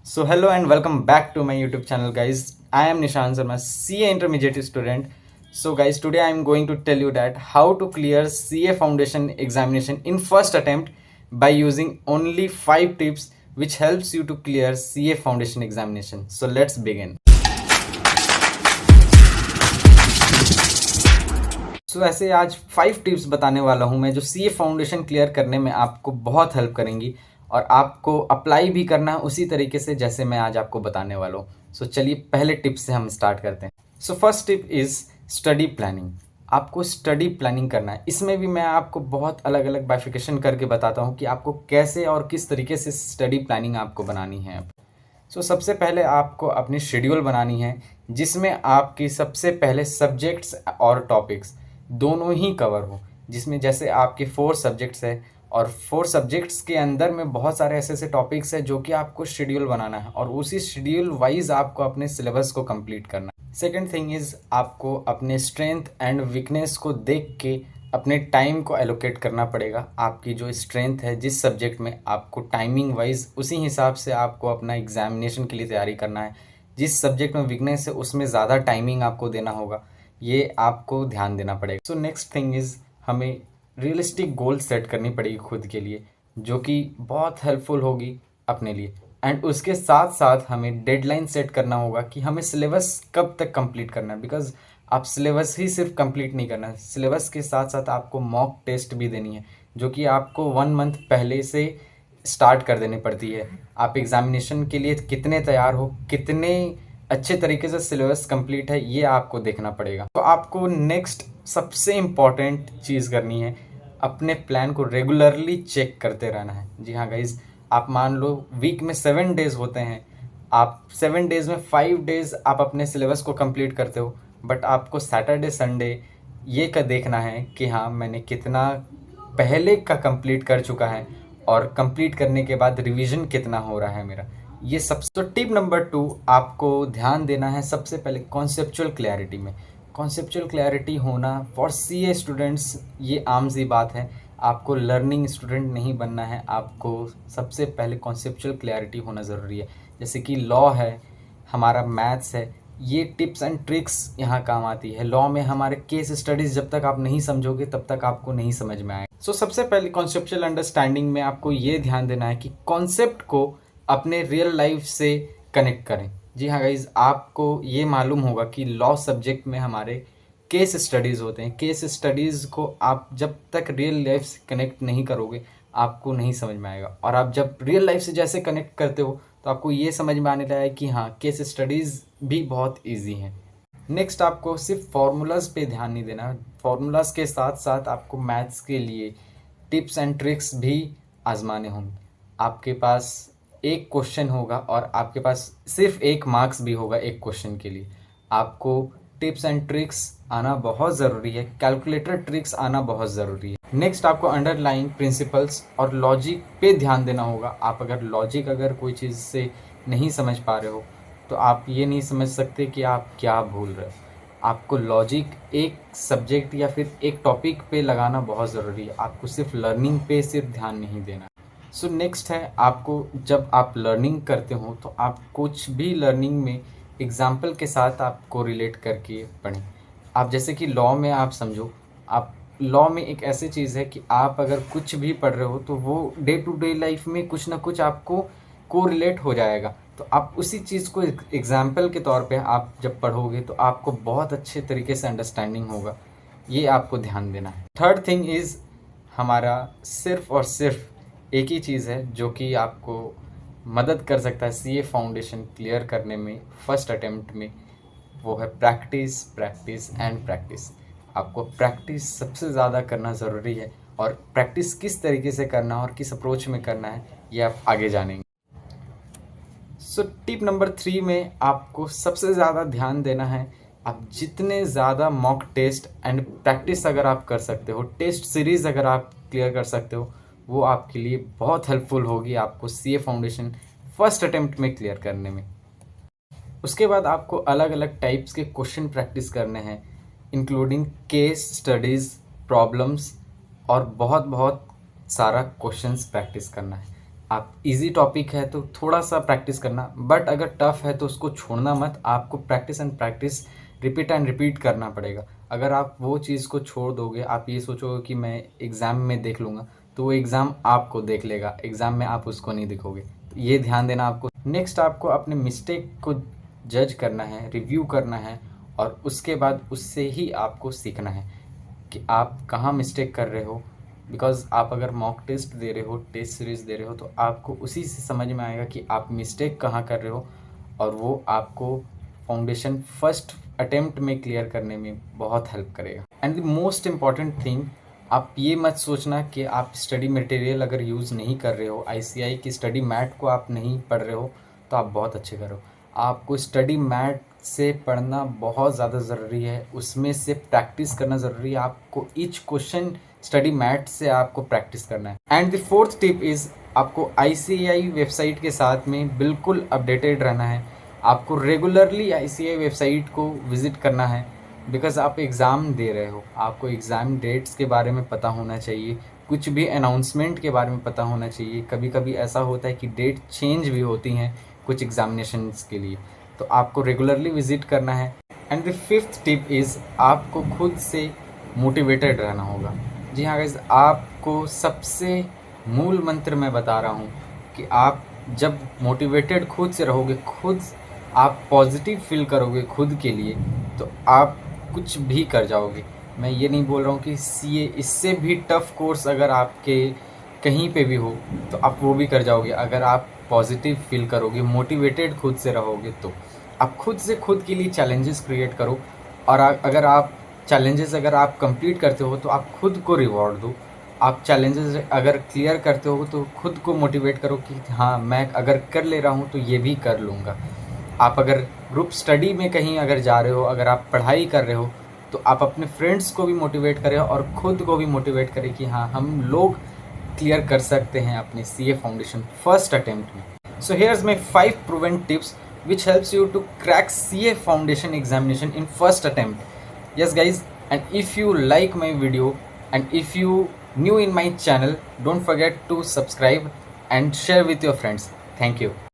So hello and welcome back to my YouTube channel, guys. I am Nishan Sharma, CA intermediate student. So guys, today I am going to tell you that how to clear CA foundation examination in first attempt by using only 5 tips which helps you to clear CA foundation examination. So let's begin. ऐसे आज 5 tips बताने वाला हूं मैं जो CA foundation clear करने में आपको बहुत हेल्प करेंगी और आपको अप्लाई भी करना है उसी तरीके से जैसे मैं आज आपको बताने वाला हूं। चलिए पहले टिप से हम स्टार्ट करते हैं। First tip is study planning. आपको स्टडी प्लानिंग करना है। इसमें भी मैं आपको बहुत अलग अलग बाइफिकेशन करके बताता हूँ कि आपको कैसे और किस तरीके से स्टडी प्लानिंग आपको बनानी है। सबसे पहले आपको अपनी शेड्यूल बनानी है जिसमें आपकी सबसे पहले सब्जेक्ट्स और टॉपिक्स दोनों ही कवर हो, जिसमें जैसे आपके 4 सब्जेक्ट्स है और 4 सब्जेक्ट्स के अंदर में बहुत सारे ऐसे ऐसे टॉपिक्स है जो कि आपको शेड्यूल बनाना है और उसी शेड्यूल वाइज आपको अपने सिलेबस को कंप्लीट करना है। सेकेंड थिंग इज आपको अपने स्ट्रेंथ एंड वीकनेस को देख के अपने टाइम को एलोकेट करना पड़ेगा। आपकी जो स्ट्रेंथ है जिस सब्जेक्ट में आपको टाइमिंग वाइज उसी हिसाब से आपको अपना एग्जामिनेशन के लिए तैयारी करना है। जिस सब्जेक्ट में वीकनेस है उसमें ज़्यादा टाइमिंग आपको देना होगा, ये आपको ध्यान देना पड़ेगा। नेक्स्ट थिंग इज़ हमें रियलिस्टिक गोल सेट करनी पड़ेगी खुद के लिए जो कि बहुत हेल्पफुल होगी अपने लिए। एंड उसके साथ साथ हमें डेडलाइन सेट करना होगा कि हमें सिलेबस कब तक कंप्लीट करना है, बिकॉज आप सिलेबस ही सिर्फ कंप्लीट नहीं करना है, सिलेबस के साथ साथ आपको मॉक टेस्ट भी देनी है जो कि आपको 1 मंथ पहले से स्टार्ट कर देनी पड़ती है। आप एग्जामिनेशन के लिए कितने तैयार हो, कितने अच्छे तरीके से सिलेबस कंप्लीट है, ये आपको देखना पड़ेगा। आपको नेक्स्ट सबसे इम्पॉर्टेंट चीज़ करनी है, अपने प्लान को रेगुलरली चेक करते रहना है। जी हाँ गाइज, आप मान लो वीक में 7 डेज होते हैं, आप 7 डेज में 5 डेज आप अपने सिलेबस को कंप्लीट करते हो, बट आपको सैटरडे संडे ये का देखना है कि हाँ मैंने कितना पहले का कंप्लीट कर चुका है और कंप्लीट करने के बाद रिवीजन कितना हो रहा है मेरा। ये सब। टिप नंबर 2 आपको ध्यान देना है सबसे पहले कॉन्सेप्चुअल क्लैरिटी में। कॉन्सेप्चुअल क्लैरिटी होना फॉर सीए स्टूडेंट्स ये आम सी बात है। आपको लर्निंग स्टूडेंट नहीं बनना है, आपको सबसे पहले कॉन्सेप्चुअल क्लैरिटी होना ज़रूरी है। जैसे कि लॉ है, हमारा मैथ्स है, ये टिप्स एंड ट्रिक्स यहाँ काम आती है। लॉ में हमारे केस स्टडीज़ जब तक आप नहीं समझोगे तब तक आपको नहीं समझ में आएगा। सबसे पहले कॉन्सेप्चुअल अंडरस्टैंडिंग में आपको ये ध्यान देना है कि कॉन्सेप्ट को अपने रियल लाइफ से कनेक्ट करें। जी हाँ गाइज, आपको ये मालूम होगा कि लॉ सब्जेक्ट में हमारे केस स्टडीज़ होते हैं। केस स्टडीज़ को आप जब तक रियल लाइफ से कनेक्ट नहीं करोगे आपको नहीं समझ में आएगा, और आप जब रियल लाइफ से जैसे कनेक्ट करते हो तो आपको ये समझ में आने लगा है कि हाँ केस स्टडीज़ भी बहुत ईजी हैं। नेक्स्ट आपको सिर्फ फार्मूलाज पे ध्यान नहीं देना, फार्मूलाज के साथ साथ आपको मैथ्स के लिए टिप्स एंड ट्रिक्स भी आजमाने होंगे। आपके पास एक क्वेश्चन होगा और आपके पास सिर्फ 1 मार्क्स भी होगा एक क्वेश्चन के लिए। आपको टिप्स एंड ट्रिक्स आना बहुत ज़रूरी है, कैलकुलेटर ट्रिक्स आना बहुत ज़रूरी है। नेक्स्ट आपको अंडरलाइन प्रिंसिपल्स और लॉजिक पे ध्यान देना होगा। आप अगर लॉजिक अगर कोई चीज़ से नहीं समझ पा रहे हो तो आप ये नहीं समझ सकते कि आप क्या भूल रहे हो। आपको लॉजिक एक सब्जेक्ट या फिर एक टॉपिक पे लगाना बहुत ज़रूरी है, आपको सिर्फ लर्निंग पे सिर्फ ध्यान नहीं देना। नेक्स्ट है, आपको जब आप लर्निंग करते हो तो आप कुछ भी लर्निंग में एग्जाम्पल के साथ आपको रिलेट करके पढ़ें। आप जैसे कि लॉ में आप समझो, आप लॉ में एक ऐसी चीज़ है कि आप अगर कुछ भी पढ़ रहे हो तो वो डे टू डे लाइफ में कुछ ना कुछ आपको को रिलेट हो जाएगा। तो आप उसी चीज़ को एग्जाम्पल के तौर पे आप जब पढ़ोगे तो आपको बहुत अच्छे तरीके से अंडरस्टैंडिंग होगा, ये आपको ध्यान देना है। थर्ड थिंग इज़ हमारा सिर्फ और सिर्फ एक ही चीज़ है जो कि आपको मदद कर सकता है सीए फाउंडेशन क्लियर करने में फर्स्ट अटेम्प्ट में, वो है प्रैक्टिस, प्रैक्टिस एंड प्रैक्टिस। आपको प्रैक्टिस सबसे ज़्यादा करना ज़रूरी है और प्रैक्टिस किस तरीके से करना और किस अप्रोच में करना है ये आप आगे जानेंगे। टिप नंबर 3 में आपको सबसे ज़्यादा ध्यान देना है, आप जितने ज़्यादा मॉक टेस्ट एंड प्रैक्टिस अगर आप कर सकते हो, टेस्ट सीरीज़ अगर आप क्लियर कर सकते हो, वो आपके लिए बहुत हेल्पफुल होगी आपको सीए फाउंडेशन फर्स्ट अटेम्प्ट में क्लियर करने में। उसके बाद आपको अलग अलग टाइप्स के क्वेश्चन प्रैक्टिस करने हैं, इंक्लूडिंग केस स्टडीज़, प्रॉब्लम्स और बहुत बहुत सारा क्वेश्चंस प्रैक्टिस करना है। आप इजी टॉपिक है तो थोड़ा सा प्रैक्टिस करना, बट अगर टफ है तो उसको छोड़ना मत। आपको practice and practice, repeat and repeat करना पड़ेगा। अगर आप वो चीज़ को छोड़ दोगे, आप ये सोचोगे कि मैं एग्ज़ाम में देख लूँगा, तो वो एग्ज़ाम आपको देख लेगा, एग्ज़ाम में आप उसको नहीं दिखोगे। तो ये ध्यान देना आपको। नेक्स्ट, आपको अपने मिस्टेक को जज करना है, रिव्यू करना है, और उसके बाद उससे ही आपको सीखना है कि आप कहाँ मिस्टेक कर रहे हो। बिकॉज आप अगर मॉक टेस्ट दे रहे हो, टेस्ट सीरीज़ दे रहे हो, तो आपको उसी से समझ में आएगा कि आप मिस्टेक कहाँ कर रहे हो, और वो आपको फाउंडेशन फर्स्ट अटेम्प्ट में क्लियर करने में बहुत हेल्प करेगा। And the most important thing, आप ये मत सोचना कि आप स्टडी मटेरियल अगर यूज़ नहीं कर रहे हो, आईसीआई की स्टडी मैट को आप नहीं पढ़ रहे हो, तो आप बहुत अच्छे कर रहे हो। आपको स्टडी मैट से पढ़ना बहुत ज़्यादा ज़रूरी है, उसमें से प्रैक्टिस करना ज़रूरी है। आपको ईच क्वेश्चन स्टडी मैट से आपको प्रैक्टिस करना है। And the fourth tip is, आपको आईसीआई वेबसाइट के साथ में बिल्कुल अपडेटेड रहना है। आपको रेगुलरली आईसीआई वेबसाइट को विज़िट करना है, बिकॉज़ आप एग्ज़ाम दे रहे हो, आपको एग्ज़ाम डेट्स के बारे में पता होना चाहिए, कुछ भी अनाउंसमेंट के बारे में पता होना चाहिए। कभी कभी ऐसा होता है कि डेट चेंज भी होती हैं कुछ एग्जामिनेशंस के लिए, तो आपको रेगुलरली विजिट करना है। And the fifth tip is, आपको खुद से मोटिवेटेड रहना होगा। जी हाँ गाइस, आपको सबसे मूल मंत्र मैं बता रहा हूँ कि आप जब मोटिवेटेड खुद से रहोगे, खुद आप पॉजिटिव फील करोगे खुद के लिए, तो आप कुछ भी कर जाओगे। मैं ये नहीं बोल रहा हूँ कि सीए इससे भी टफ कोर्स अगर आपके कहीं पे भी हो तो आप वो भी कर जाओगे, अगर आप पॉजिटिव फील करोगे, मोटिवेटेड खुद से रहोगे। तो आप खुद से खुद के लिए चैलेंजेस क्रिएट करो, और अगर आप चैलेंजेस अगर आप कंप्लीट करते हो तो आप खुद को रिवॉर्ड दो। आप चैलेंजेस अगर क्लियर करते हो तो खुद को मोटिवेट करो कि हाँ, मैं अगर कर ले रहा हूँ तो ये भी कर लूँगा। आप अगर ग्रुप स्टडी में कहीं अगर जा रहे हो, अगर आप पढ़ाई कर रहे हो, तो आप अपने फ्रेंड्स को भी मोटिवेट करें और खुद को भी मोटिवेट करें कि हाँ, हम लोग क्लियर कर सकते हैं अपने सीए फाउंडेशन फर्स्ट अटेम्प्ट में। So here's my 5 proven tips which helps you to crack CA foundation examination in first attempt. Yes guys, and if you like my video and if you new in my channel, don't forget to subscribe and share with your friends. Thank you.